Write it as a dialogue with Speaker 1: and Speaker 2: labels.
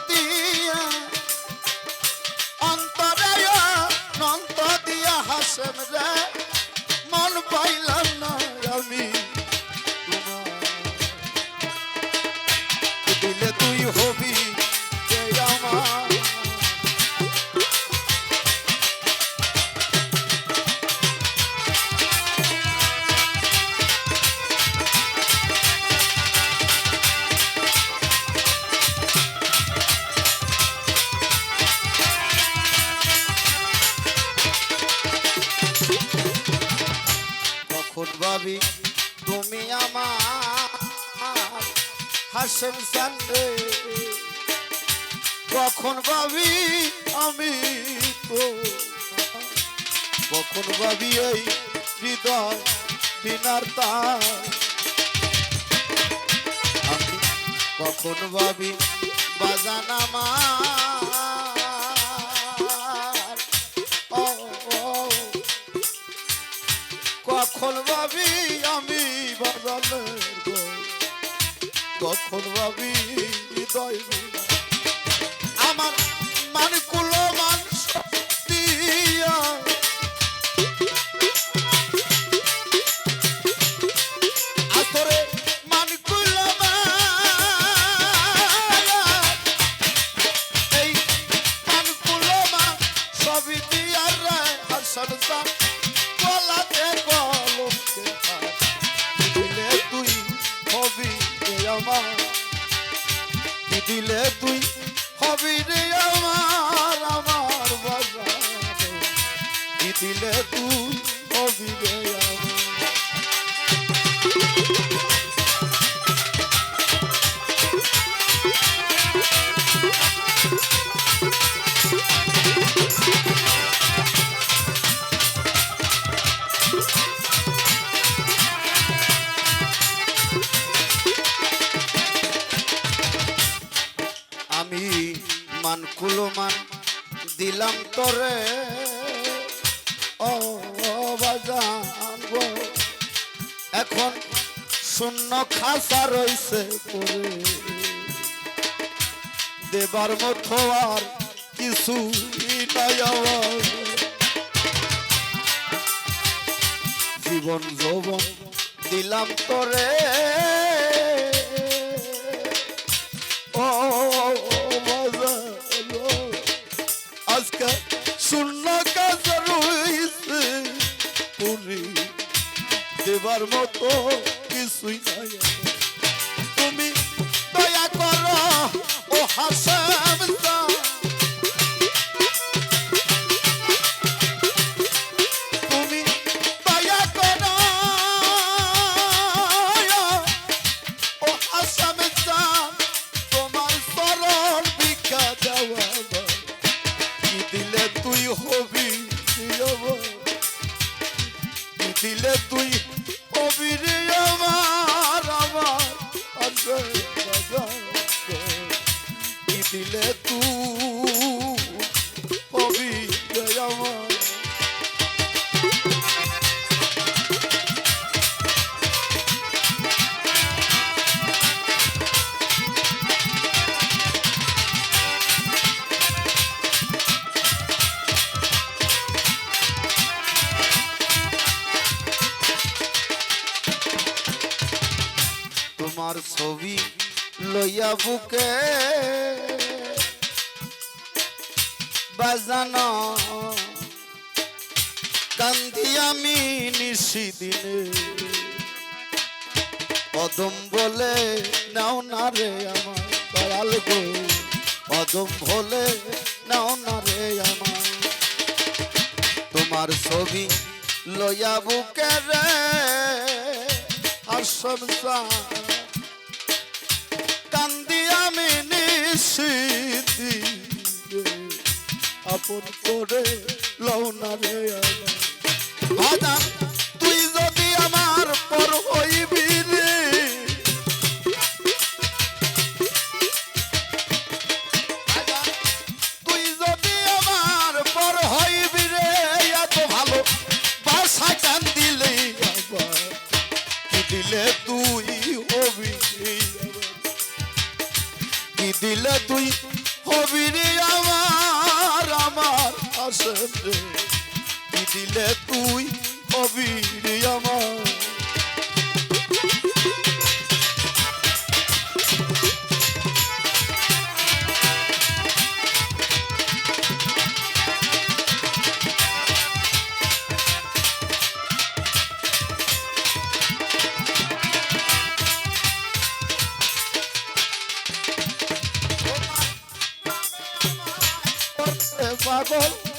Speaker 1: দিয়া অন্তরে অনন্ত দিয়া হাসেম রে মন পাইলাম না আমি দিলে তুই হবি যে আমার ভাবি তুমি আমার হাসেম সান্দে কখন ভাবি আমি তো কখন ভাবি এই হৃদয় বিনার তার আমি কখন ভাবি বাজান আমার কখন ভাবি আমি বাজানের কখন ভাবি হৃদয় আমার মানকুল মান দিয়া আসরে মানকুল এই মানকুল মান সবই দিয়া রে হাসন সান গলাতে কলমকে দিলে তুই হবি রে আমার দিলে তুই হবি রে আমার আমার বাজার দিলে তুই হবি রে আমার আমি মানকুল মান দিলাম তোরে ও বাজান গো এখন শূন্য খাসা রইছে পরে দেবার মতো আর কিছু নাই আমার জীবন যৌবন দিলাম তোরে ও আজকে শূন্য কাজ রয়েছে পুরি দেবার মতো কিছুই নাই তুমি দয়া করো ও হাসেম তুমি দয়া করো ও হাসেম তোমার চরণ ভিক্ষা দেওয়া দিলে তুই হবি দিলে তুই হবি রে আমার আমার দিলে তুই হবি রে আমার তোমার ছবি লইয়া বুকে বাজানো কান্দি আমি নিশি দিনে কদম বলে নাও না রে আমার দয়াল গো কদম বলে নাও না রে আমার তোমার ছবি লইয়া বুকে রে হাসন কান্দি আমি নিশি আপন করে লও না রে আমার তুই যদি আমার পর হইবি রে তুই যদি আমার পর হইবি রে এত ভালো বাসা কান দিলে দিলে তুই হবি কি দিলে তুই হবি রে আমার আমার হাসেম রে কি দিলে তুই হবি রে আমার পাগল